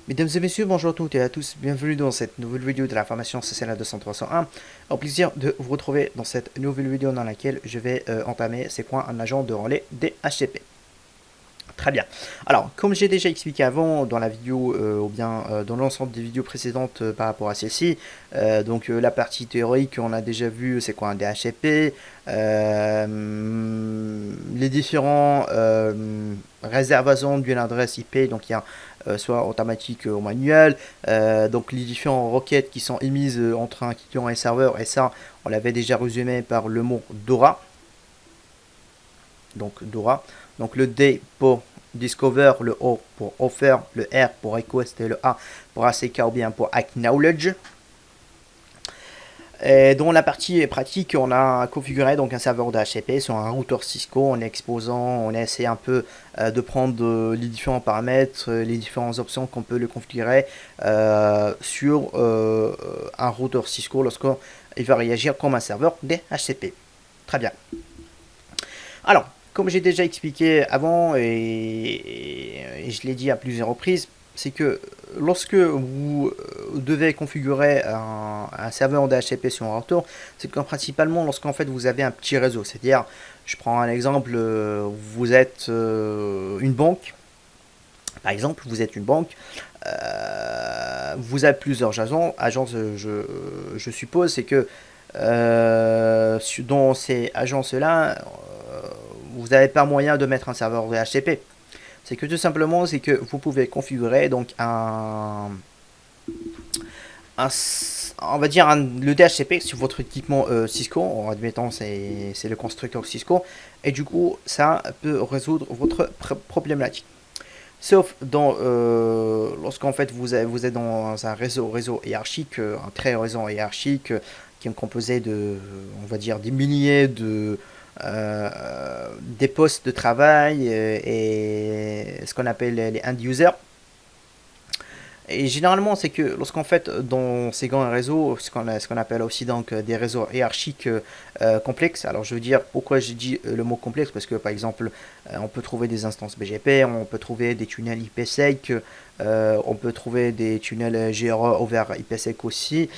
Mesdames et messieurs, bonjour à toutes et à tous, bienvenue dans cette nouvelle vidéo de la formation CCNA 200-301. Au plaisir de vous retrouver dans cette nouvelle vidéo dans laquelle je vais entamer c'est quoi un agent de relais DHCP. Très bien. Alors, comme j'ai déjà expliqué avant dans la vidéo ou bien dans l'ensemble des vidéos précédentes par rapport à celle-ci, donc la partie théorique, on a déjà vu c'est quoi un DHCP, les différents réservations d'une adresse IP, donc il y a soit automatique ou manuel, donc les différentes requêtes qui sont émises entre un client et un serveur, et ça, on l'avait déjà résumé par le mot DORA. Donc DORA. Donc le D pour Discover, le O pour Offer, le R pour Request et le A pour ACK ou bien pour Acknowledge. Et dans la partie pratique, on a configuré donc un serveur d'HCP sur un routeur Cisco en exposant, on a essayé un peu de prendre les différents paramètres, les différentes options qu'on peut le configurer sur un routeur Cisco lorsqu'il va réagir comme un serveur DHCP. Très bien. Alors, comme j'ai déjà expliqué avant et je l'ai dit à plusieurs reprises, c'est que lorsque vous devez configurer un serveur DHCP sur un routeur, c'est que principalement lorsqu'en fait vous avez un petit réseau. C'est-à-dire, je prends un exemple, vous êtes une banque, par exemple, vous êtes une banque, vous avez plusieurs agences je suppose, c'est que dans ces agences-là, vous n'avez pas moyen de mettre un serveur DHCP. C'est que tout simplement, c'est que vous pouvez configurer donc un on va dire le DHCP sur votre équipement Cisco, en admettant c'est le constructeur Cisco, et du coup ça peut résoudre votre problématique. Sauf lorsqu'en fait vous êtes dans un réseau hiérarchique, un très réseau hiérarchique qui est composé de, on va dire, des milliers de des postes de travail et ce qu'on appelle les end users. Et généralement, c'est que lorsqu'on fait dans ces grands réseaux, ce qu'on appelle aussi donc des réseaux hiérarchiques complexes. Alors, je veux dire pourquoi j'ai dit le mot complexe, parce que par exemple, on peut trouver des instances BGP, on peut trouver des tunnels IPsec, on peut trouver des tunnels GRE over IPsec aussi.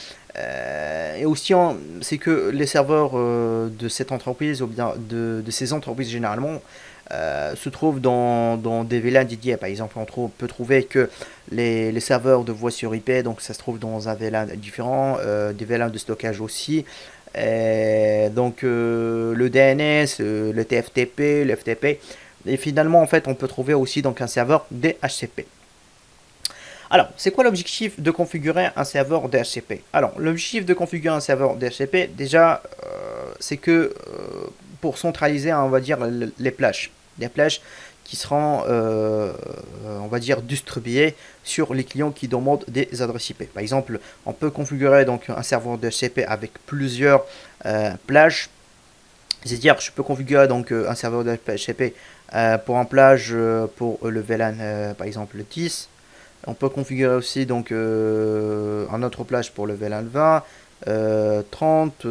Et aussi, c'est que les serveurs de cette entreprise ou bien de ces entreprises généralement se trouvent dans des VLAN dédiés. Par exemple, peut trouver que les serveurs de voix sur IP, donc ça se trouve dans un VLAN différent, des VLAN de stockage aussi. Et donc le DNS, le TFTP, le FTP. Et finalement, en fait, on peut trouver aussi donc un serveur DHCP. Alors, c'est quoi l'objectif de configurer un serveur DHCP? Alors, l'objectif de configurer un serveur DHCP, déjà, c'est que pour centraliser, on va dire, les plages. Des plages qui seront, on va dire, distribuées sur les clients qui demandent des adresses IP. Par exemple, on peut configurer donc un serveur DHCP avec plusieurs plages. C'est-à-dire, je peux configurer donc un serveur DHCP pour un plage pour le VLAN, par exemple, 10. On peut configurer aussi donc un autre plage pour le VLAN 20, 30,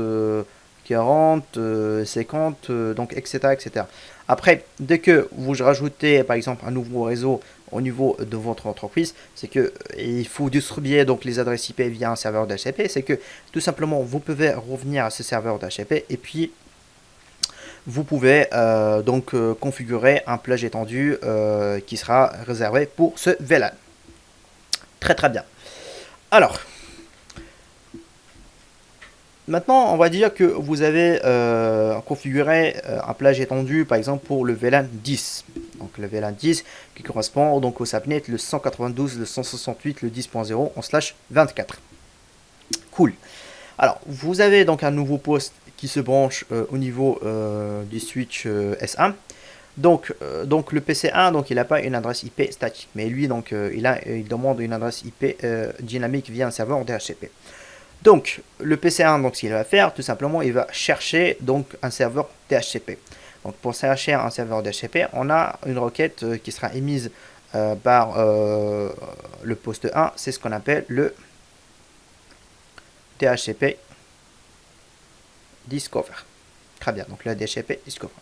40, 50, donc etc., etc. Après, dès que vous rajoutez par exemple un nouveau réseau au niveau de votre entreprise, c'est que il faut distribuer donc les adresses IP via un serveur d'HCP. C'est que tout simplement vous pouvez revenir à ce serveur d'HCP et puis vous pouvez donc configurer un plage étendu qui sera réservé pour ce VLAN. Très très bien. Alors, maintenant, on va dire que vous avez configuré un plage étendu, par exemple, pour le VLAN 10. Donc, le VLAN 10 qui correspond donc au subnet le 192, le 168, le 10.0 en slash 24. Cool. Alors, vous avez donc un nouveau poste qui se branche au niveau du switch S1. Donc le PC1, donc il n'a pas une adresse IP statique, mais lui donc il demande une adresse IP dynamique via un serveur DHCP. Donc le PC1, donc ce qu'il va faire, tout simplement, il va chercher donc un serveur DHCP. Donc pour chercher un serveur DHCP, on a une requête qui sera émise par le poste 1, c'est ce qu'on appelle le DHCP Discover. Très bien, donc le DHCP Discover.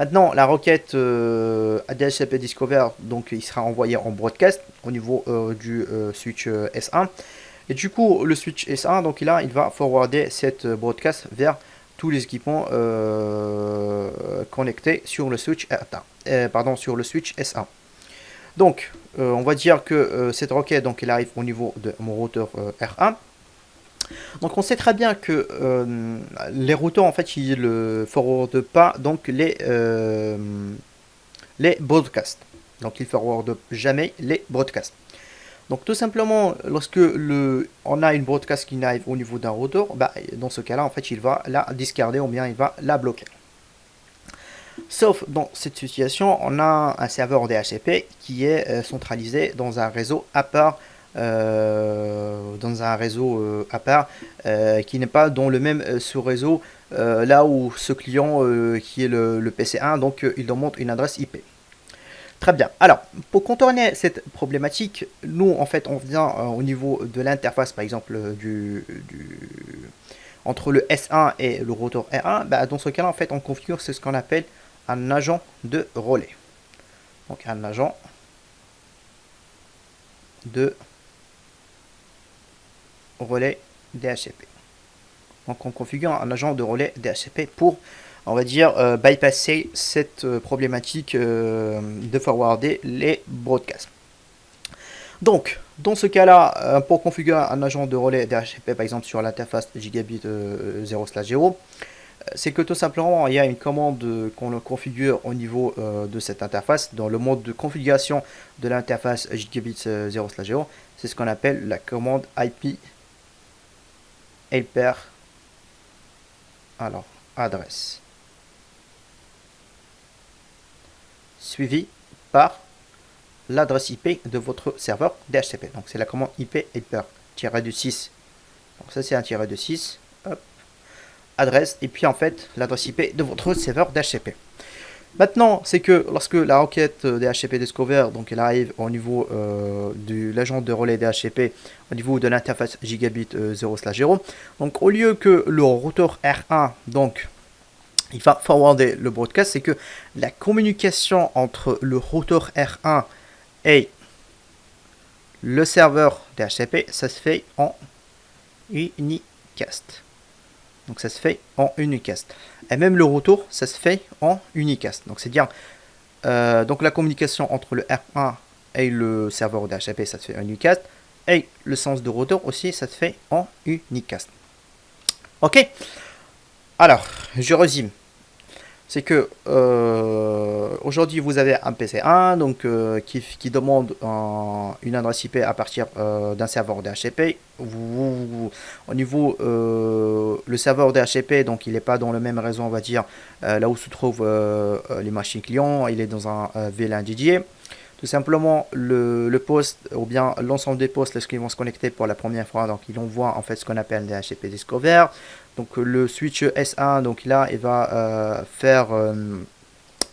Maintenant, la requête DHCP Discover, donc il sera envoyé en broadcast au niveau du switch S1. Et du coup, le switch S1, donc là, il va forwarder cette broadcast vers tous les équipements connectés sur le switch R1, sur le switch S1. Donc, on va dire que cette requête, donc, elle arrive au niveau de mon routeur R1. Donc, on sait très bien que les routeurs, en fait, ils ne forwardent pas donc les broadcasts. Donc, ils ne forwardent jamais les broadcasts. Donc tout simplement, lorsque on a une broadcast qui arrive au niveau d'un routeur, bah, dans ce cas-là, en fait, il va la discarder ou bien il va la bloquer. Sauf dans cette situation, on a un serveur DHCP qui est centralisé dans un réseau à part, qui n'est pas dans le même sous-réseau, là où ce client qui est le PC1, donc il demande une adresse IP. Très bien. Alors, pour contourner cette problématique, nous, en fait, on vient au niveau de l'interface, par exemple, entre le S1 et le routeur R1. Bah, dans ce cas-là, en fait, on configure ce qu'on appelle un agent de relais. Donc, un agent de relais DHCP. Donc, on configure un agent de relais DHCP pour, on va dire, bypasser cette problématique de forwarder les broadcasts. Donc, dans ce cas-là, pour configurer un agent de relais DHCP, par exemple sur l'interface gigabit 0/0, c'est que tout simplement, il y a une commande qu'on configure au niveau de cette interface. Dans le mode de configuration de l'interface gigabit 0/0, c'est ce qu'on appelle la commande IP helper. Alors, adresse suivi par l'adresse IP de votre serveur DHCP. Donc c'est la commande IP helper-6. Donc ça c'est un tiré de 6. Hop. Adresse et puis en fait l'adresse IP de votre serveur DHCP. Maintenant, c'est que lorsque la requête DHCP Discover, donc elle arrive au niveau de l'agent de relais DHCP, au niveau de l'interface gigabit 0/0, donc au lieu que le routeur R1, donc il va forwarder le broadcast, c'est que la communication entre le routeur R1 et le serveur DHCP, ça se fait en unicast. Donc ça se fait en unicast. Et même le retour, ça se fait en unicast. Donc c'est-à-dire, donc la communication entre le R1 et le serveur DHCP, ça se fait en unicast. Et le sens de retour aussi, ça se fait en unicast. Ok. Alors, je résume. C'est que aujourd'hui vous avez un PC1 donc, qui demande une adresse IP à partir d'un serveur DHCP. Au niveau le serveur DHCP, donc il n'est pas dans le même réseau, on va dire, là où se trouvent les machines clients, il est dans un VLAN dédié. Tout simplement, le poste ou bien l'ensemble des postes, lorsqu'ils vont se connecter pour la première fois, donc ils envoient en fait ce qu'on appelle des DHCP Discover. Donc le switch S1, donc là, il va faire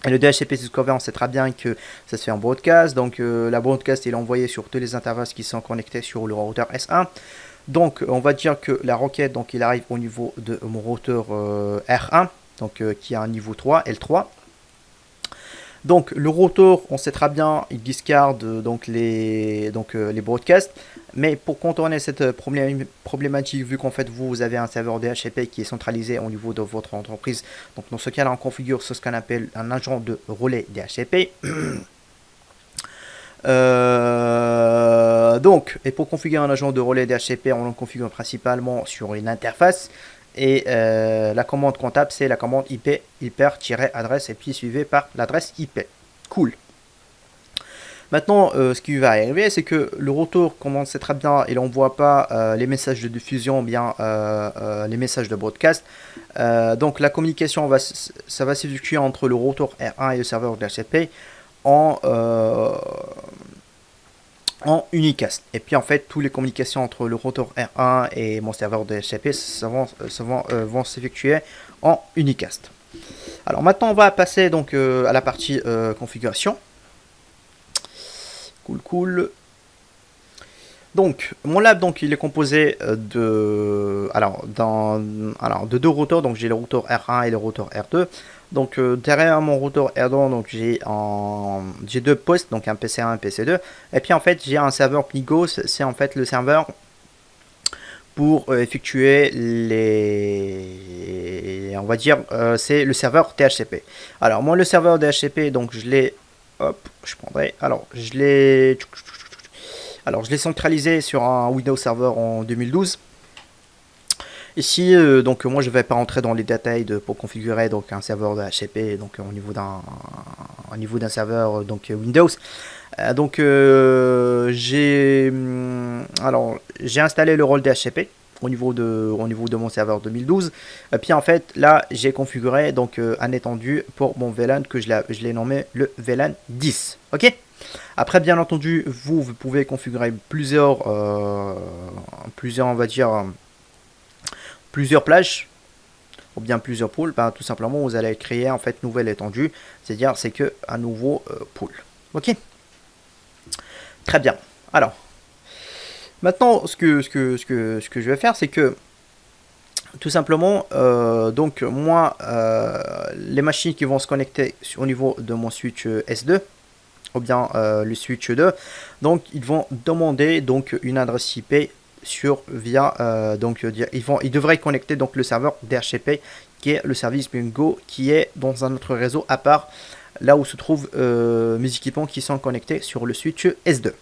le DHCP Discover. On sait très bien que ça se fait en broadcast. Donc la broadcast est envoyée sur toutes les interfaces qui sont connectées sur le routeur S1. Donc on va dire que la requête, donc il arrive au niveau de mon routeur R1, donc qui a un niveau 3, L3. Donc le routeur, on sait très bien, il discarde donc les broadcasts. Mais pour contourner cette problématique, vu qu'en fait vous avez un serveur DHCP qui est centralisé au niveau de votre entreprise, donc dans ce cas-là, on configure ce qu'on appelle un agent de relais DHCP. Donc, et pour configurer un agent de relais DHCP, on le configure principalement sur une interface. Et la commande comptable, c'est la commande IP hyper-adresse et puis suivie par l'adresse IP. Cool. Maintenant, ce qui va arriver, c'est que le retour, comme on sait très bien, il n'envoie pas les messages de diffusion, bien les messages de broadcast. Donc la communication, ça va s'effectuer entre le routeur R1 et le serveur DHCP en unicast. Et puis en fait, toutes les communications entre le routeur R1 et mon serveur DHCP vont s'effectuer en unicast. Alors maintenant, on va passer donc à la partie configuration. Cool. Donc, mon lab, donc, il est composé de deux routeurs. Donc, j'ai le routeur R1 et le routeur R2. Donc derrière mon routeur R2, donc j'ai deux postes, donc un PC1 et un PC2. Et puis en fait j'ai un serveur Pligos, c'est en fait le serveur pour effectuer les, on va dire, c'est le serveur DHCP. Alors moi le serveur DHCP, donc je l'ai, hop, je prendrai, alors je l'ai centralisé sur un Windows Server en 2012. Ici, donc moi je ne vais pas rentrer dans les détails pour configurer donc un serveur de HCP donc au niveau d'un serveur donc Windows. J'ai installé le rôle DHCP au niveau de mon serveur 2012. Et puis en fait là j'ai configuré donc un étendu pour mon VLAN que je l'ai nommé le VLAN 10. Ok. Après bien entendu vous pouvez configurer plusieurs on va dire plusieurs plages ou bien plusieurs pools, ben, tout simplement vous allez créer en fait nouvelle étendue, c'est-à-dire c'est que un nouveau pool. Ok, très bien. Alors maintenant ce que je vais faire c'est que tout simplement donc moi les machines qui vont se connecter au niveau de mon switch S2 ou bien le switch 2, donc ils vont demander donc une adresse IP ils devraient connecter donc le serveur DHCP qui est le service Bingo qui est dans un autre réseau à part là où se trouvent mes équipements qui sont connectés sur le switch S2.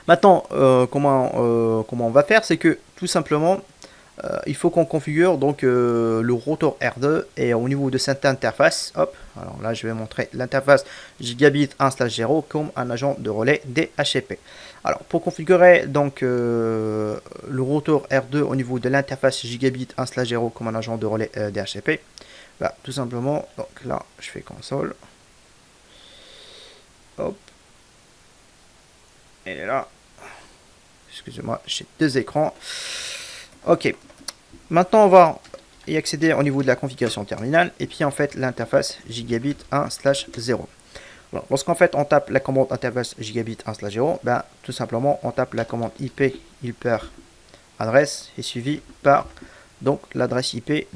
Maintenant comment on va faire, c'est que tout simplement il faut qu'on configure donc le routeur R2 et au niveau de cette interface, hop, alors là je vais montrer l'interface gigabit 1/0 comme un agent de relais DHCP. Alors pour configurer donc le routeur R2 au niveau de l'interface gigabit 1/0 comme un agent de relais DHCP, bah, tout simplement, donc là je fais console, hop, et là, excusez-moi, j'ai deux écrans, ok. Maintenant, on va y accéder au niveau de la configuration terminale et puis en fait l'interface gigabit 1/0. Lorsqu'en fait on tape la commande interface gigabit 1/0, ben, tout simplement on tape la commande IP hyper adresse et suivi par donc l'adresse IP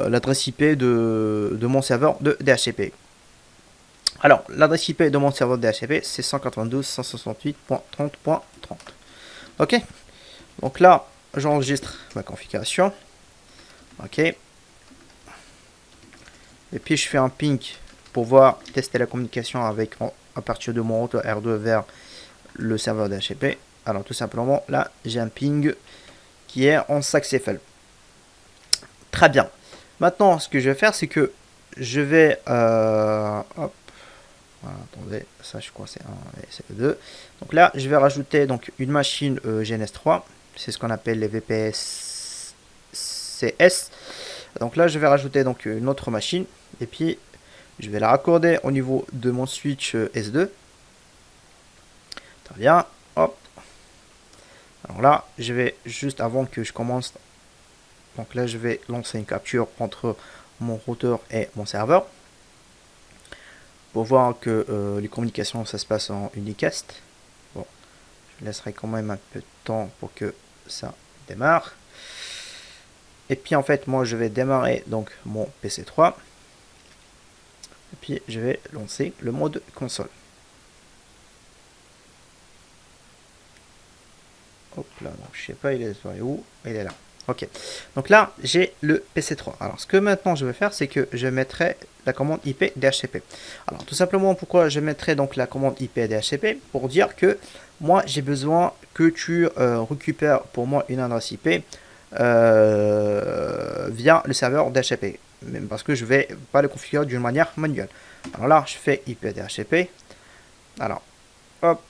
l'adresse IP de mon serveur de DHCP. Alors l'adresse IP de mon serveur de DHCP c'est 192.168.30.30. Ok, donc là j'enregistre ma configuration. Ok, et puis je fais un ping pour voir tester la communication à partir de mon routeur R2 vers le serveur DHCP. Alors tout simplement là j'ai un ping qui est en SACSFL. Très bien. Maintenant ce que je vais faire c'est que je vais hop, voilà, attendez, ça je crois c'est 1 et c'est 2. Donc là je vais rajouter donc une machine GNS3, c'est ce qu'on appelle les VPS CS. Donc là je vais rajouter donc une autre machine et puis je vais la raccorder au niveau de mon switch S2. Très bien, hop. Alors là je vais juste avant que je commence, donc là je vais lancer une capture entre mon routeur et mon serveur pour voir que les communications ça se passe en unicast. Bon, je laisserai quand même un peu de temps pour que ça démarre. Et puis en fait moi je vais démarrer donc mon PC3 et puis je vais lancer le mode console. Hop là, donc, je sais pas il est où, il est là. Ok, donc là j'ai le PC3. Alors ce que maintenant je vais faire c'est que je mettrai la commande IP DHCP. Alors tout simplement pourquoi je mettrai donc la commande IP DHCP, pour dire que moi j'ai besoin que tu récupères pour moi une adresse IP via le serveur DHCP, même parce que je vais pas le configurer d'une manière manuelle. Alors là je fais IP DHCP. Alors hop.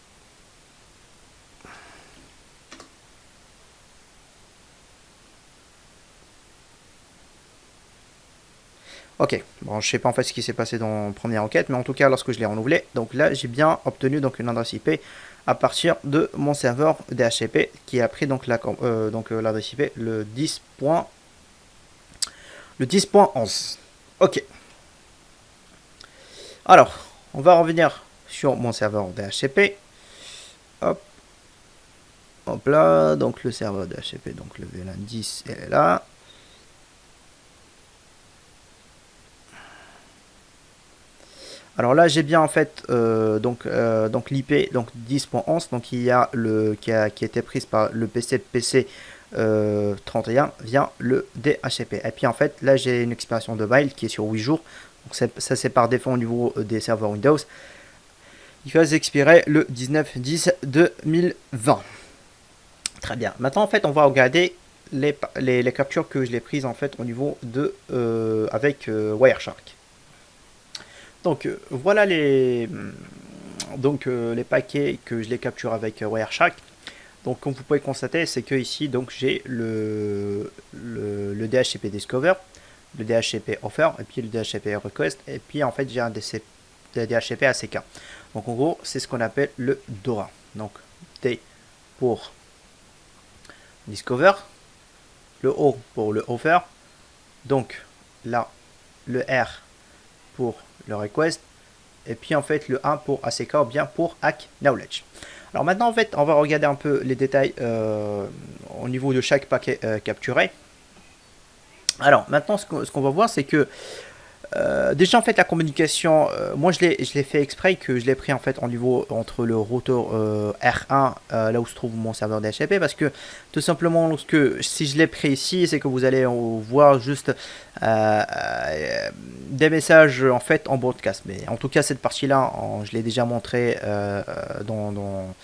Ok, bon, je sais pas en fait ce qui s'est passé dans la première requête, mais en tout cas, lorsque je l'ai renouvelé, donc là, j'ai bien obtenu donc une adresse IP à partir de mon serveur DHCP qui a pris donc l'adresse IP le 10.11. Ok. Alors, on va revenir sur mon serveur DHCP. Hop. Hop là, donc le serveur DHCP, donc le VLAN 10 est là. Alors là, j'ai bien en fait donc l'IP donc 10.11, donc il y a qui a été prise par le PC 31 via le DHCP. Et puis en fait, là j'ai une expiration de mail qui est sur 8 jours. Donc ça c'est par défaut au niveau des serveurs Windows. Il va expirer le 19/10/2020. Très bien. Maintenant en fait, on va regarder les captures que je l'ai prises en fait au niveau de avec Wireshark. Donc voilà les paquets que je les capture avec Wireshark. Donc comme vous pouvez constater, c'est que ici donc j'ai le DHCP Discover, le DHCP Offer et puis le DHCP Request et puis en fait j'ai un DHCP ACK. Donc en gros c'est ce qu'on appelle le DORA. Donc D pour Discover, le O pour le Offer, donc là le R pour le request et puis en fait le 1 pour ACK ou bien pour Acknowledge. Alors maintenant en fait on va regarder un peu les détails au niveau de chaque paquet capturé. Alors maintenant ce qu'on va voir c'est que déjà en fait la communication, moi je l'ai fait exprès que je l'ai pris en fait en niveau entre le routeur R1 là où se trouve mon serveur DHCP, parce que tout simplement lorsque si je l'ai pris ici c'est que vous allez voir juste des messages en fait en broadcast, mais en tout cas cette partie là je l'ai déjà montré dans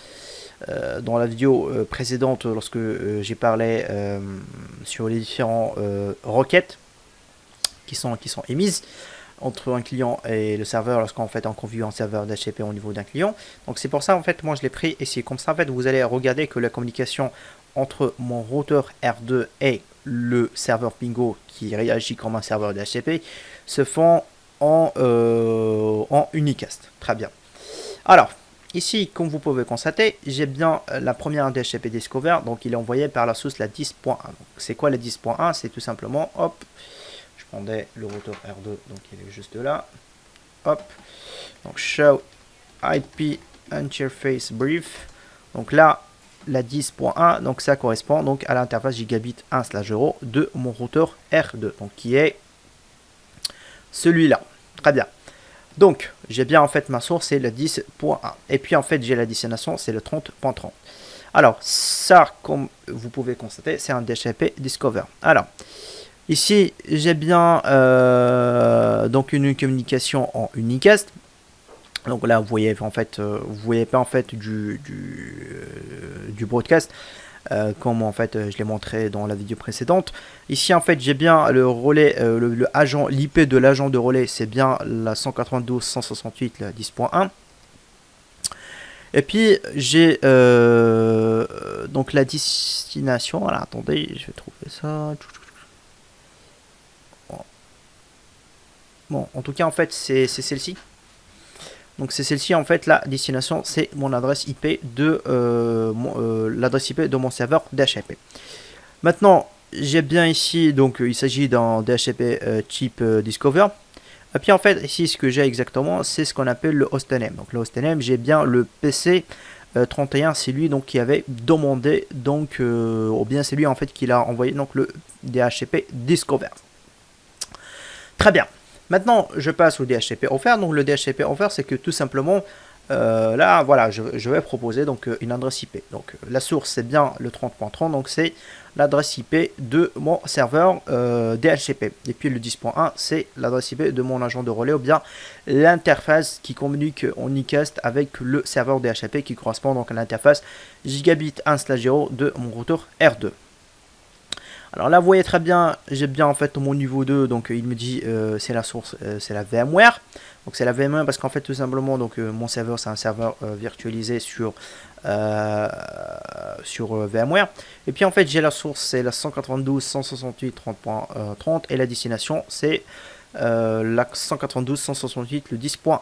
la vidéo précédente lorsque j'ai parlé sur les différents requêtes qui sont émises entre un client et le serveur lorsqu'on fait un configure un serveur d'HCP au niveau d'un client. Donc c'est pour ça en fait moi je l'ai pris ici. Comme ça en fait vous allez regarder que la communication entre mon routeur R2 et le serveur Pingo qui réagit comme un serveur d'HCP se font en unicast. Très bien. Alors ici, comme vous pouvez constater, j'ai bien la première DHCP Discover, donc il est envoyé par la source la 10.1. C'est quoi la 10.1? C'est tout simplement, hop, je prendrai le routeur R2, donc il est juste là, hop, donc show IP interface brief, donc là, la 10.1, donc ça correspond donc à l'interface gigabit 1/0 de mon routeur R2, donc qui est celui-là. Très bien. Donc, j'ai bien en fait ma source, c'est le 10.1. Et puis en fait, j'ai la destination, c'est le 30.30. Alors, ça, comme vous pouvez constater, c'est un DHCP Discover. Alors, ici, j'ai bien donc une communication en unicast. Donc là, vous voyez en fait, vous voyez pas en fait du broadcast. Comme en fait je l'ai montré dans la vidéo précédente. Ici en fait j'ai bien le relais, l'IP de l'agent de relais, c'est bien la 192.168, la 10.1. Et puis j'ai donc la destination. Voilà, attendez, je vais trouver ça. Bon, en tout cas en fait c'est celle-ci. Donc c'est celle-ci en fait, la destination c'est mon adresse IP de l'adresse IP de mon serveur DHCP. Maintenant j'ai bien ici, donc il s'agit d'un DHCP type Discover. Et puis en fait ici ce que j'ai exactement c'est ce qu'on appelle le hostname. Donc le hostname, j'ai bien le PC 31, c'est lui donc qui avait demandé donc ou bien c'est lui en fait qui l'a envoyé donc le DHCP Discover. Très bien. Maintenant, je passe au DHCP Offer. Donc, le DHCP Offer, c'est que tout simplement, là, voilà, je vais proposer donc une adresse IP. Donc, la source, c'est bien le 30.30. Donc, c'est l'adresse IP de mon serveur DHCP. Et puis, le 10.1, c'est l'adresse IP de mon agent de relais ou bien l'interface qui communique en unicast avec le serveur DHCP qui correspond donc à l'interface gigabit 1/0 de mon routeur R2. Alors là, vous voyez très bien, j'ai bien en fait mon niveau 2, donc il me dit c'est la source, c'est la VMware. Donc c'est la VMware parce qu'en fait tout simplement, donc mon serveur c'est un serveur virtualisé sur VMware. Et puis en fait j'ai la source, c'est la 192.168.30.30 et la destination c'est la 192.168 le 10.1.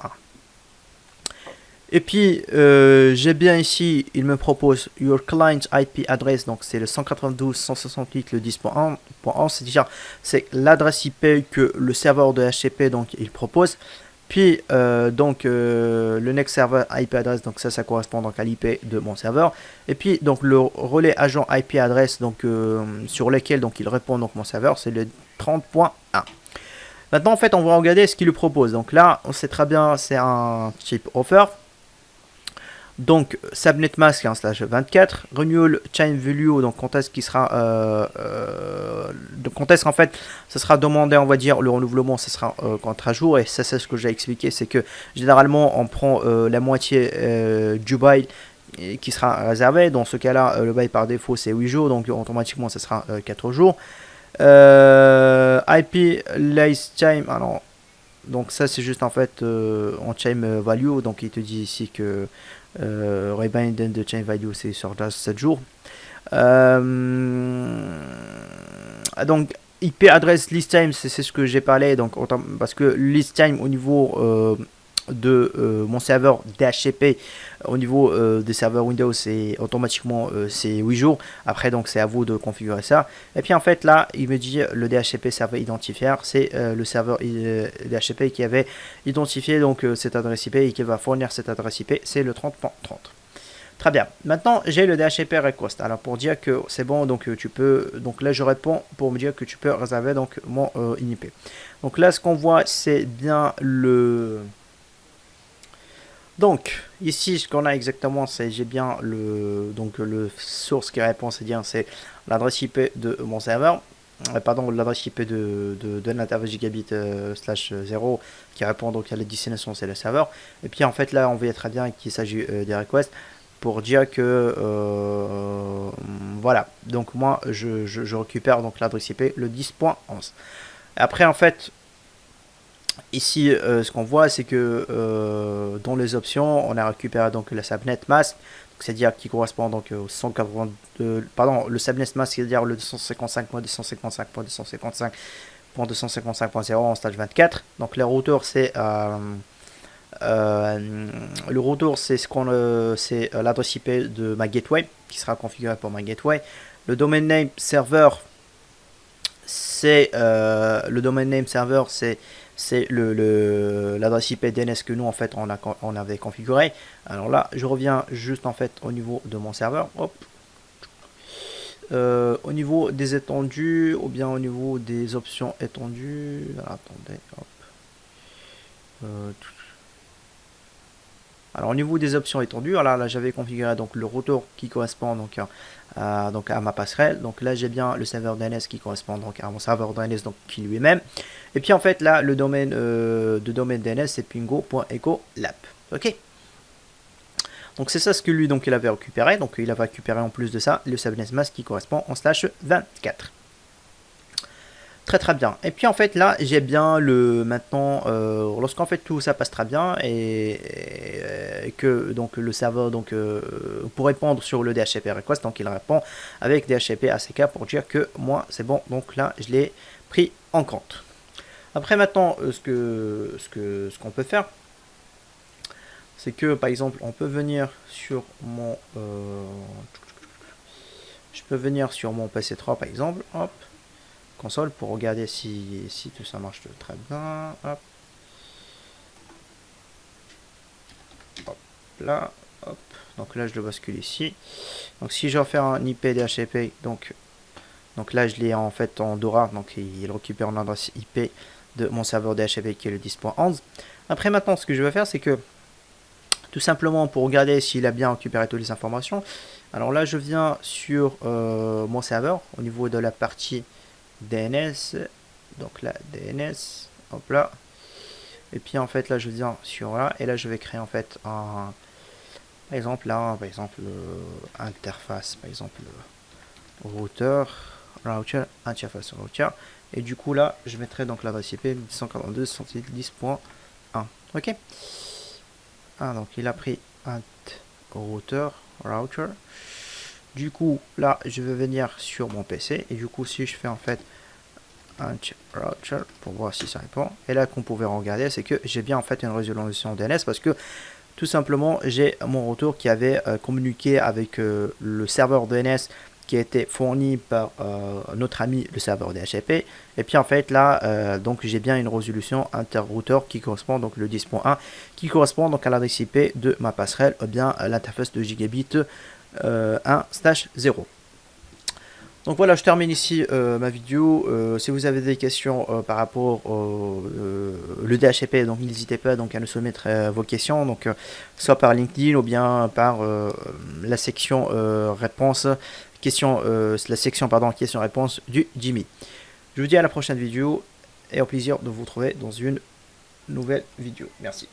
Et puis, j'ai bien ici, il me propose Your Client IP Address, donc c'est le 192.168 le 10.1, c'est-à-dire c'est l'adresse IP que le serveur de HCP donc il propose. Puis donc le next server IP address, donc ça correspond donc à l'IP de mon serveur. Et puis donc le relais agent IP address, donc sur lequel donc il répond donc mon serveur, c'est le 30.1. Maintenant en fait on va regarder ce qu'il lui propose. Donc là on sait très bien c'est un chip offer. Donc subnet mask /24, renewal chain value, donc quand est-ce qu'il sera quand est-ce qu'en fait ça sera demandé, on va dire le renouvellement, ça sera contre à jour. Et ça c'est ce que j'ai expliqué, c'est que généralement on prend la moitié du bail qui sera réservé. Dans ce cas là le bail par défaut c'est 8 jours, donc automatiquement ça sera 4 jours. IP lifetime, alors donc ça c'est juste en fait en chain value, donc il te dit ici que rebind de chain value c'est sur 7 jours. Donc IP address list time c'est ce que j'ai parlé, donc parce que list time au niveau de mon serveur DHCP, au niveau des serveurs Windows c'est automatiquement c'est 8 jours. Après donc c'est à vous de configurer ça. Et puis en fait là il me dit le DHCP serveur identifier, c'est le serveur DHCP qui avait identifié donc cette adresse IP et qui va fournir cette adresse IP, c'est le 30.30. Très bien. Maintenant, j'ai le DHCP request. Alors pour dire que c'est bon, donc tu peux. Donc là, je réponds pour me dire que tu peux réserver donc mon IP. Donc là, ce qu'on voit, c'est bien le. Donc ici, ce qu'on a exactement, c'est j'ai bien le source qui répond, c'est l'adresse IP de mon serveur. Pardon, l'adresse IP de l'interface gigabit /0 qui répond donc à la destination, c'est le serveur. Et puis en fait là, on voit très bien qu'il s'agit des requests. Pour dire que voilà, donc moi je récupère donc l'adresse IP le 10.11. Après en fait ici ce qu'on voit c'est que dans les options on a récupéré donc le subnet mask, c'est-à-dire qui correspond donc au 182, pardon, le subnet mask, c'est-à-dire le 255.255.255.255.0 en stage 24. Donc les routeurs c'est le routeur c'est c'est l'adresse IP de ma gateway qui sera configurée pour ma gateway. Le domain name server c'est le domain name server c'est l'adresse IP DNS que nous en fait on avait configuré. Alors là je reviens juste en fait au niveau de mon serveur. Hop. Au niveau des étendues ou bien au niveau des options étendues. Alors, attendez. Hop. Alors au niveau des options étendues, alors là j'avais configuré donc le routeur qui correspond donc à ma passerelle. Donc là j'ai bien le serveur DNS qui correspond donc à mon serveur DNS donc qui lui-même. Et puis en fait là le domaine de domaine DNS c'est pingo.ecolab. Ok. Donc c'est ça ce que lui donc il avait récupéré. Donc il avait récupéré en plus de ça le subnet mask qui correspond en /24. Très très bien. Et puis en fait là j'ai bien le maintenant lorsqu'en fait tout ça passe très bien et que donc le serveur donc pour répondre sur le DHCP request, donc il répond avec DHCP ACK pour dire que moi c'est bon, donc là je l'ai pris en compte. Après maintenant ce qu'on peut faire, c'est que par exemple on peut venir sur mon je peux venir sur mon PC3 par exemple, hop, console pour regarder si tout ça marche très bien. Hop. Hop là, hop. Donc là je le bascule ici. Donc si je vais faire un IP DHCP, donc là je l'ai en fait en Dora, donc il récupère une adresse IP de mon serveur DHCP qui est le 10.11. Après maintenant ce que je vais faire c'est que tout simplement pour regarder s'il a bien récupéré toutes les informations. Alors là je viens sur mon serveur au niveau de la partie DNS, donc là DNS, hop là, et puis en fait là je viens sur là et là je vais créer en fait un par exemple là interface par exemple router interface router, et du coup là je mettrai donc l'adresse IP 142.110.1. ok. Donc il a pris un router. Du coup là je vais venir sur mon PC et du coup si je fais en fait un router pour voir si ça répond, et là qu'on pouvait regarder c'est que j'ai bien en fait une résolution DNS parce que tout simplement j'ai mon routeur qui avait communiqué avec le serveur DNS qui a été fourni par notre ami le serveur DHCP. Et puis en fait là, donc j'ai bien une résolution interrouteur qui correspond donc le 10.1 qui correspond donc à l'adresse IP de ma passerelle ou bien à l'interface de gigabit 1/0. Donc voilà, je termine ici ma vidéo. Si vous avez des questions par rapport au le DHCP, donc n'hésitez pas donc à nous soumettre vos questions, donc soit par LinkedIn ou bien par la section réponse la section pardon questions-réponses du Jimmy. Je vous dis à la prochaine vidéo et au plaisir de vous retrouver dans une nouvelle vidéo. Merci.